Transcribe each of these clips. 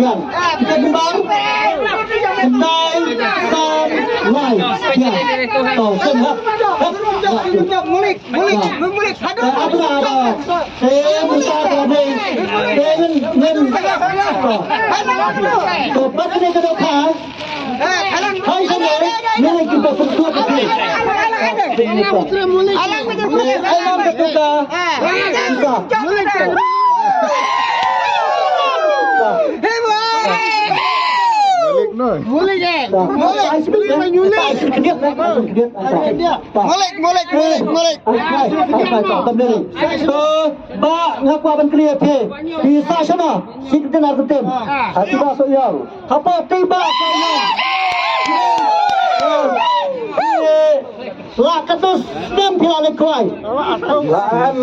Biar kita kembang Kendai Sam Lai Biar Tuh Senhap Mulik Apa ada Saya Musa Kami Dengan Kepat ini ke depan Hai sana Nilai kita berkuat lagi Alam ketuka Mulik ba ngaku aban clear pe bisa sana sikit nak ketem hati ba so yang apa tiba saya la katus stem pilale kuai laan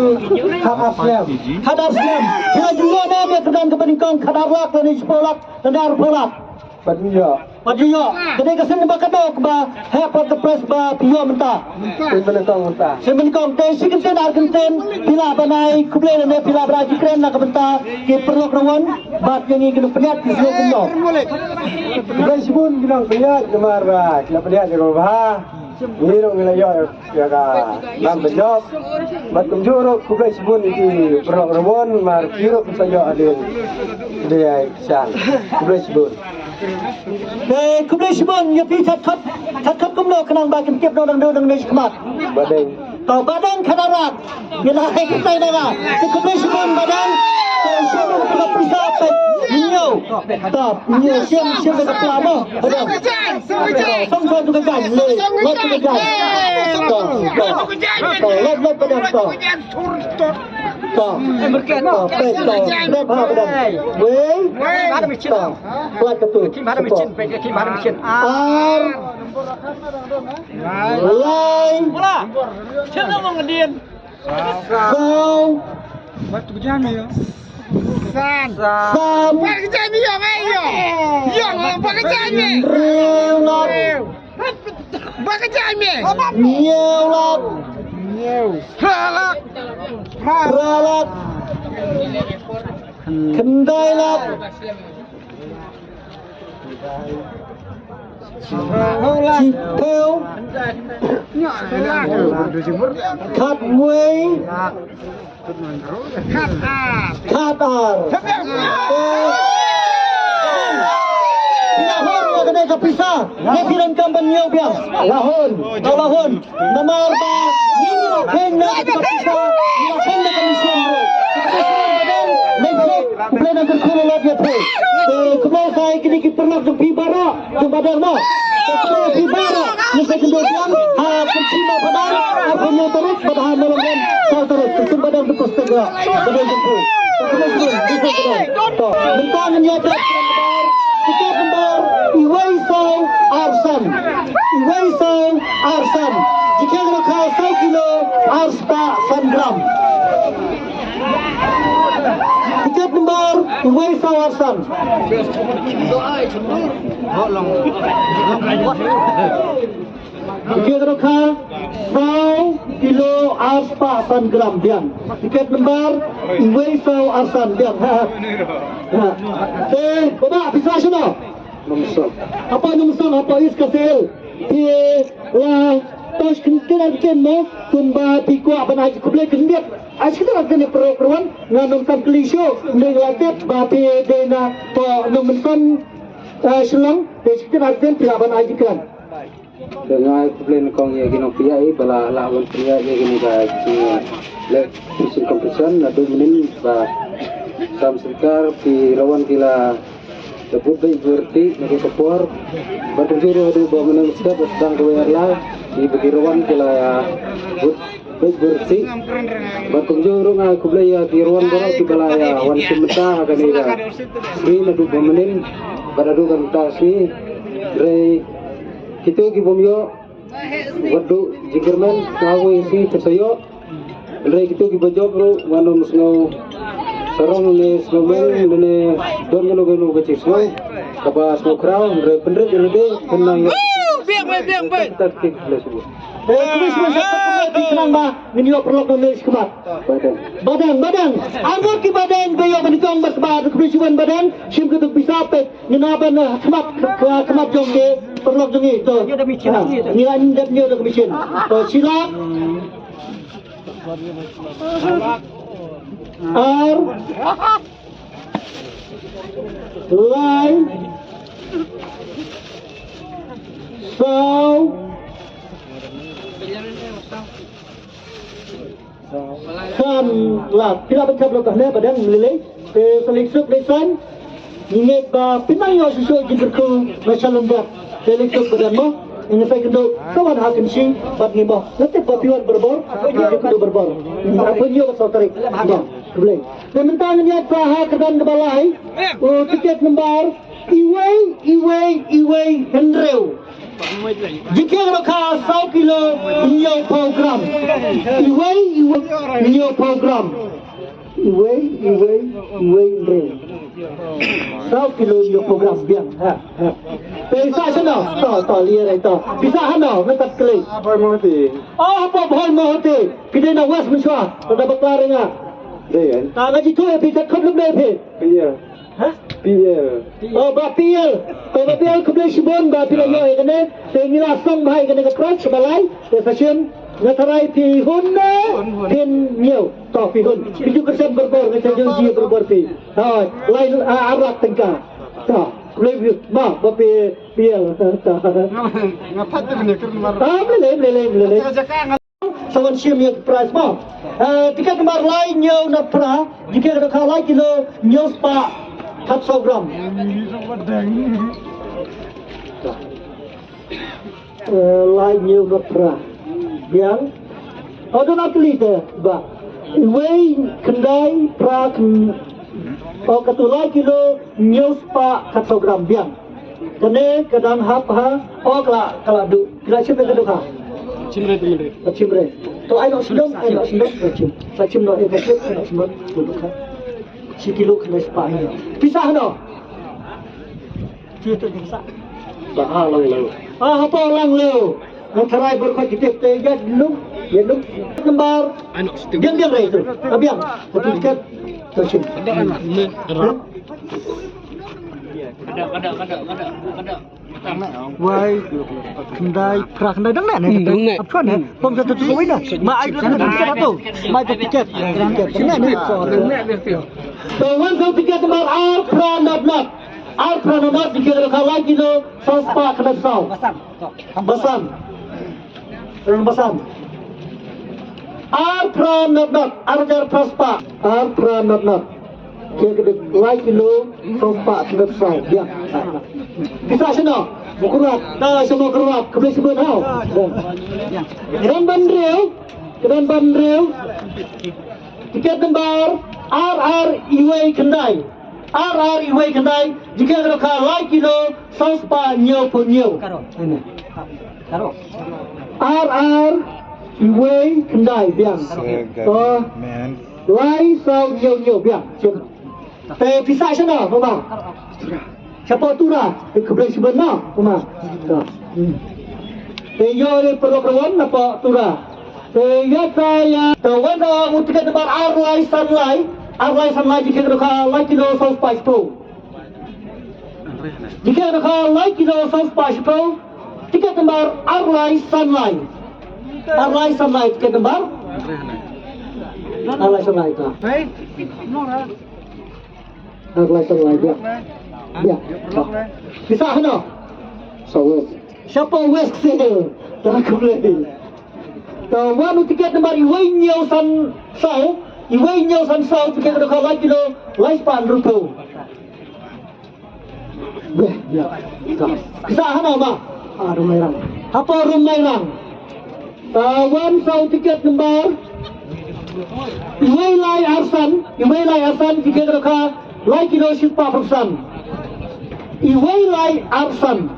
hadaslam kira juga dia kedan kepeningkong kadawak dan sepolak tendar polak Paduyo, jadi kesan bakat dok ba, hepat the press ba piyo mentah. Semenikong teh sikit nak kenten pila banai kuble ne pila beraji keren nak mentah ke perlu kawan bat yang ingin penat di seluruh dunia. Guys pun bilang penat kemar, kita penat kalau bah. Ini orang wilayah ya kan, nam penjok, batum juruk, kublai sebun di perok rebon, mar juruk saja ada dia sang, kublai sebun. Kublai sebun, ya pi cat kumlo kenang bakin tiap orang ni sekemat. Badeng. Kau badang kadarat, ya lah kita ini lah. Kublai sebun badang, sebun kita pisah pe, niu, tak niu siam dekat pelama, ada. Sama tu kejan, let tu kejan. Let badang tu. Tak, berkat. Let badang. Wei, ada micin. Pelat ketu. Ada micin, ada micin. Ar. Lai. Mula. Siapa mau ngedian? Kau. Batu kejan ya. Sam. Batu kejan ni yang ayo. Yang apa kejan ni? Reulat. Apa kejan ni? Nyeulat. Halak. Ralat. Kendailat. Cipeu. Katwei. Katar. Lahon kena kepisah. Dia film kampan niau biang. Lahon. Nomor ba. Ini kena kepisah. Ini kena komisian bro. Kemudian nak berkumpul lagi tu. Kemudian saya kini pernah jumpa barak, jumpa derma. Kemudian jumpa barak, mesti kemudian pencima padang, punya terus padang melonggan, sal terus. Jumpa derma terus tegak. Kemudian jumpa. Bentang menyadap kita kembar Iwaisau Arsan. Jika mereka 1 kilo Arsta 1 gram. Tiket nomor Iwaisau Arsan. Tiket mereka 1 kilo Arsta 1 gram biang. Tiket nomor Iwaisau Arsan biang. Bapak bisa sana. Apa nomor apa is kasel? Lah tos kena mo kumba pikwa banai kublai kendiat. Kita nak kena perluan nganom kam kelisho ngelatep bapi dena to nomenkan selang kita nak kena pelaban aja kan. Dengan kublai kong ya gino pia bala lawan pia ya gini ba le musim kompetisi na 2 menit ba sam serikar pi rawan kila Debut baik berarti nak support. Bertujuh ada 2 menit sedap sedang keluar lah di bagi rawan kila ya. Baik berarti. Bertujuh orang aku beli ya di rawan borak di balaya wan sementara akan ida. Ini nak 2 menit pada 2 kantas ni. Dari kita kibomyo. Wadu jikerman kau isi tersayo. Dari kita kibajob ro wanu musnau. Sarong ni snowman ni don yang logo kecil semua. Kabas mokraw, bener jadi tenang. Biang. Taktik belas semua. Kumis kenang ba minyo perlok nulis kemat. Badang. Anggap ki badang bayo menikong berkebat keprisiwan badang sim ketuk bisa pet ngenaban kemat jong ke perlok jong itu. Nilai ndep nyo dak misin. To silap. Line. Kan lah tidak betul betul dah pada melilih selisuk desain ingat pinang yo susu jinterku macam lembab selisuk badan mo ini saya kendo kawan hakim si bab ni mo letih bapiwan berbor aku kendo berbor apa nyo pasal tarik boleh sementara ni apa kedan kebalai tiket nombor iway hendreu jika mereka 1 kilo new program new program iway hendreu 1 kilo new program biang bisa sana tak lihat itu bisa hana mentat klik Apa mau ti? apa bahal mau hati kita nak was mesra pada berkelarnya Dayan. tak ngaji tu bisa kau lebih Iya. Hah? PL. Oh, bapil. Oh, bapil kebelah sibon, bapil ayo ikane. Sehingga asam bahai ikane keprach balai. Session ngatarai pi hunna pin nyo to pi hun. Biju kerja berbor kerja jauh berbor pi. Ha, lain arak tengka. Ta, boleh ma bapil PL. Ngapat tu ni kerana Ah, boleh. Sawan sim yang price mo. Tiket nomor lain nyo na pra. Jika ada kalai kilo nyo spa 400 gram. Lain nyo na pra. Yang ada nak liter ba. Iway kendai pra o katulai kilo nyo spa 400 gram biang. Kene kadang hap ha o kala du. Kala siapa kedua ha? Cimre. To ai nak sedang cim. Cim no ai kecil nak semua duduk kan. Si kilo kena spa ni. Pisah no. Kita pisah. Bah lang leu. Apa lang leu? Ngerai berkot kita tega dulu. Ya dulu. Kembar. Diam itu. Abiang. Betul dekat. Cim. Ada. Wai kendai pra kendai dang nek apa ni pom satu tu wei dah mak ai tu satu mai tu tiket sini ni so wan so tiket nomor R pra not dikira kalau kilo sospa kena sau basam R pra not arjar prospa R pra not kira like kilo sospa kena sau dia bisa sana bukurat dah semua keruat kebelah sebut hau kedan bandreu tiket nomor RR Iway Kendai jika mereka like kilo sospa nyo karo RR Iway Kendai biang so lai sau nyo biang bisa sana mama siapa tu lah? Kebelah sebenar, rumah. Saya ni perlu apa tu lah? Saya tahu ada mutikat tempat Arlai Sunlight jika mereka like kilo sospa itu. Jika mereka like kilo sospa itu, tiket tempat Arlai Sunlight tiket tempat Arlai Sunlight itu. Arlai Sunlight ya. Ya, bisa no. So, siapa West sale? Tak boleh. Tahu tiket nomor Iway Nyo San Sau tiket nomor lagi lo, lifespan rupiah. Ya, bisa no ma. Rumai rang. Apa rumai rang? Tawan sau tiket nomor Iway Lai Arsan tiket nomor lagi lo 10%. Iway Lai Arsan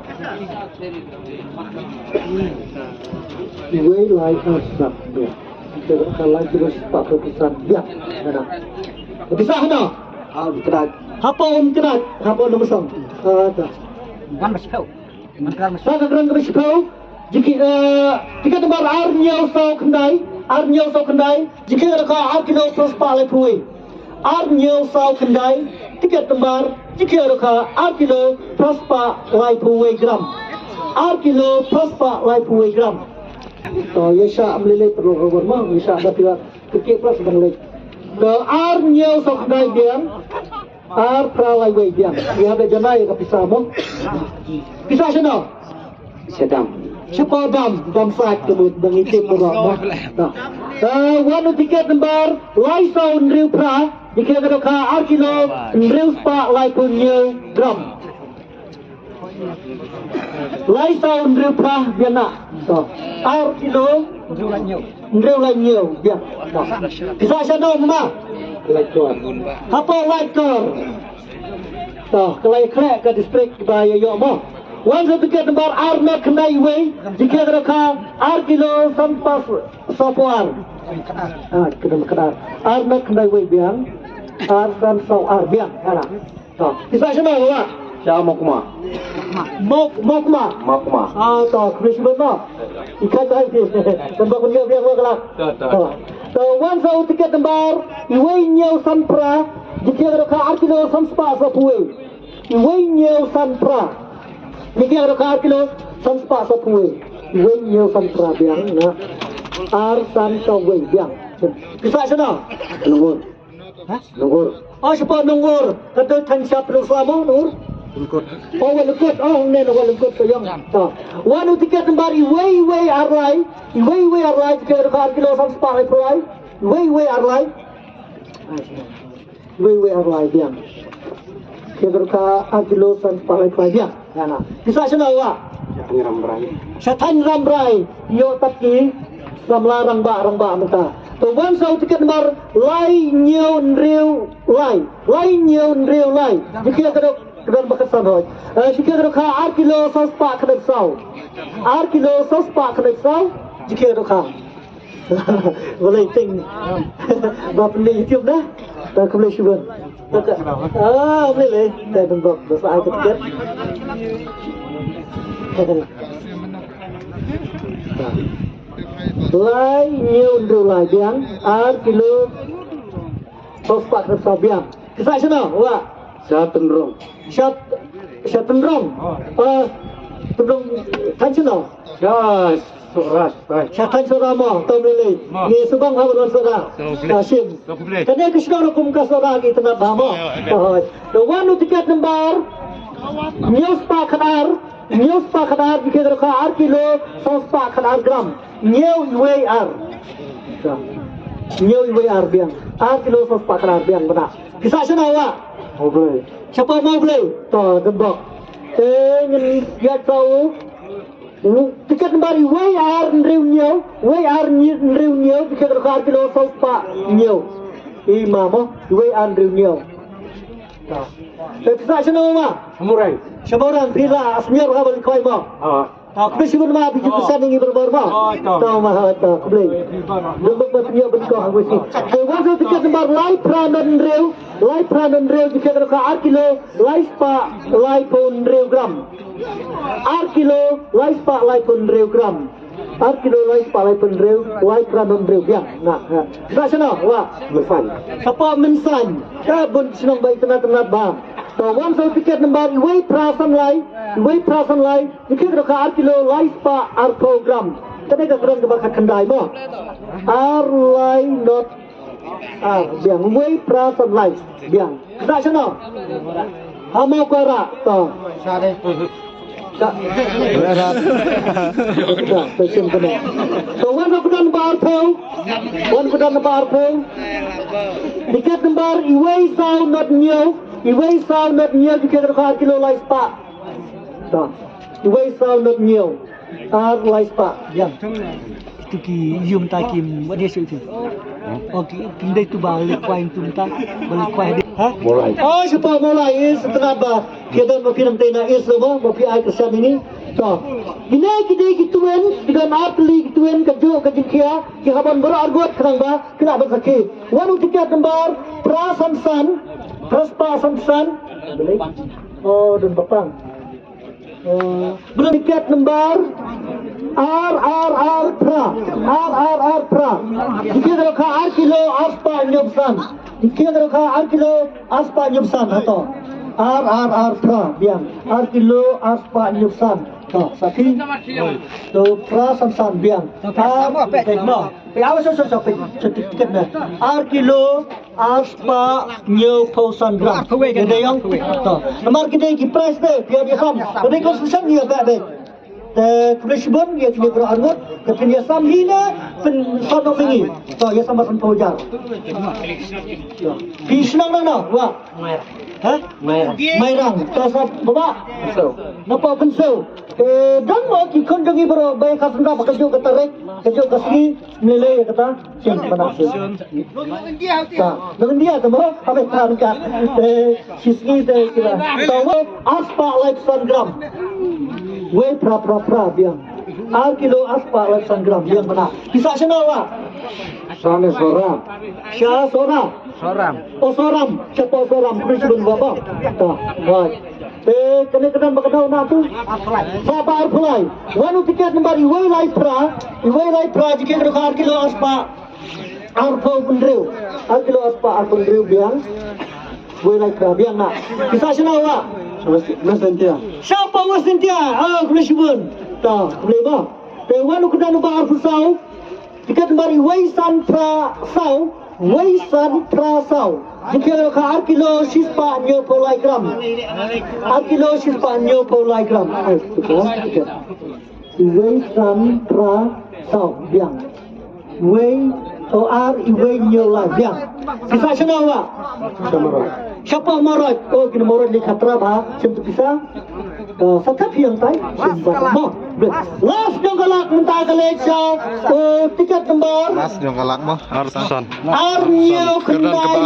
kalau terus 40% dia bisa hana dikerat apa nomor song ada kan masih kau jika tempat arnya usau kendai ar nhiều sau kendai jika ada ka ar kilo prospa lai pui ar nhiều sau kendai tiket lembar jika ada ka ar kilo prospa lai pui gram ar kilo prospa lai pui gram to yesha amlele perlu over ma yesha ada pila tiket plus bang lek to ar nhiều sau kendai biang ar pra lai wei biang dia ada janai ka pisah mo pisah sana Sedang. Siapa dam saat kebut mengitip berat. Wanu tiket lembar lai sound riu pra jika ada ka ar kilo riu spa lai punya gram. Lai sound riu pra biana. Ar kilo riu lai nhiều bian. Bisa sana mama. Lekor. Apa lekor? Kelai krek ke distrik Bahaya Yok mo. Wan satu tiket lembar ar nak kendai wei jika ada ka ar kilo sampas sopuar. Kedar. Ar nak kendai wei biang ar dan sau ar biang kana. Bisa sana bawa. Siapa mau kuma? Mau kuma. Krismen mo. Ikan dah itu. Tempat punya biang mo kelak. Wan satu tiket lembar wei nyau sampra jika ada ka ar kilo sampas sopuai. Wei nyau sampra. Jika ada ka kilo sampa sapui, wei nhiều sampra biang na ar san kau wei biang. Kisah sana? Nunggur. Nunggur. Oh siapa nunggur? Kata tan siapa selama nunggur? Nunggur. Oh walukut. Oh ni walukut tu yang. Wanu tiket kembali wei arlai, wei arlai jika ada ka kilo sampa arlai, wei arlai, wei arlai biang. Jika ka kilo sampa arlai biang. Yana. Bisa sana wa. Syaitan ramrai. Yo tapi ramlarang ba mata. To wan sau tiket lembar lai nhiều riu lai. Lai nhiều riu lai. Jika kadang bakasan hoi. Jika kadang ka ar kilo sos pa kadang sau. Ar kilo sos pa kadang sau. Jika kadang ka. Boleh ting. Bapa ni YouTube dah. Tak boleh cuba. Boleh. Dah tembak besar tiket. Lai nhiều riu lai biang ar kilo sos pa kadang sau biang. Kisah sana wa. Siapa tenrong? Syat tenrong. Tenrong tan sana. Jas. Suras. Syatan surama tahu boleh. Ni subang hawan sura. Kasim. Kena kisah hukum kasara kita nak bahama. The one tiket lembar news pa kadar jika ka ar kilo sos pa kadar gram. New UAR. New UAR biang. Ar kilo sos pa kadar biang benar. Kisah sana wa. Boleh. Siapa mau boleh? Toh tembak. Ingin dia tahu. Tiket lembar wei ar riu nhiều jika ka ar kilo sos pa nhiều. Imamo wei ar riu nhiều. Kisah sana ma. Murai. Siapa orang bila asmiar ka balik kau ma. Aku sih pun mah biji besar ini berbarma. Tahu mah tahu boleh. Lembut berpiak berkah aku sih. Waktu tiket lembar lai pranan riu jika ka ar kilo lai spa lai pun riu gram. Ar kilo lai spa lai pun riu gram. Ar kilo lai spa lai pun riu lai pranan riu biang. Nah, sana wa. Mensan. Siapa mensan? Bun senang baik tenat bah. Wan sau tiket lembar wei prasan lai jika ka ar kilo lai spa ar program. Kena ka kurang ke kendai mo. Ar lai not ar biang wei prasan lai biang. Tak sana. Hamau kara to. Sare. Tak. Pesim kena. Wan kudan lembar pau. Tiket lembar wei sau not nhiều. Iway sao not nhiều jika ka kilo lai spa. Iway sao not nhiều. Ar lai spa. Yang. Tiki yum takim what is it? Okay, kindai tu balik kuain tu ta. Balik kuain. Ha? Mulai. Oh, siapa mulai is kenapa? Kita mau film tena is semua, mau pi kesan ini. Ini kita gituan dengan atli gituan kerja kerja kia haban berargut kenapa? Kenapa sakit? Wanu tiket lembar prasansan Prespa Samsan. Oh, dan Papang. Belum tiket lembar R pra. Jika kalau kah R kilo aspa nyobsan. Jika kalau kah R kilo aspa nyobsan atau R pra biang R kilo aspa nyobsan. Sakit. Tu pra san biang. Awas certifikat dah. R kilo aspa nyobsan gram. Jadi yang nomor kita ki price deh biar dia sam. Jadi konstruksi dia baik. Kebetulan dia kini berangut, kemudian sam hina pensodok ini, so dia sama penpojar. Pisnang mana, wah, Mairang, kasar bawa, napa pensel. Dan mau kikon jangi bro, baik kasar napa kerja katarik, kerja kasih nilai kata, siapa mana sih? Dengan dia tu mau, apa yang kan? Sisgi tu kira, tahu aspa like 1 gram. Wei pra biang. R kilo aspa 1 gram biang mana? Bisa sana wah. Sana seorang. Siapa seorang? Oh seorang. Siapa seorang? Presiden bapa. Tah, baik. Kena berkenal nak tu. Siapa arpulai? Wanu tiket nombor Wei lai pra jika kena R kilo aspa. Arpul pendriu. R kilo aspa arpul pendriu biang. Wei lai pra biang nak. Bisa sana wah. Nasentia. Siapa Wasintia? Presiden. Tah, boleh bah. Wanu kena nombor arpul tiket nombor Waisan pra sau. Jika kah kilo sispa nyo polai gram. Kilo sispa nyo polai gram. Waisan pra sau biang. Wei nyo lai biang. Bisa senawa. Siapa morot? Oh kena morot di khatra bah. Sentuh bisa. Sakap yang tay. Last yang galak mentah kaleksa. Tiket nombor. Yang galak mah Arsan. Arnyo kendai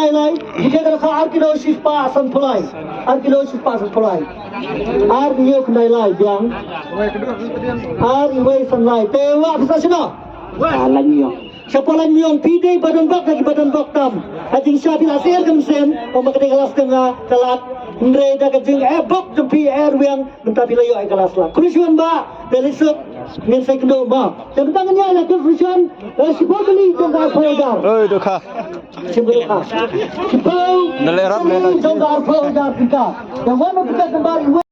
lai. Jika kalau kilo sispa asan pulai. Arnyo kendai lai biang. Arway san lai. Tewa bisa sino. Siapa lagi yang pidai badan bak lagi badan bak tam. Ajing siapa asir kemsen. Omak kena kelas tengah kelat. Mereka kejeng bak jempi yang mentah bila yo kelas lah. Kerusuhan ba belisuk min saya kena ba. Dan tangannya ada kerusuhan. Si beli jangka polgar. Duka. Si beli jangka polgar kita. Yang mana kita kembali.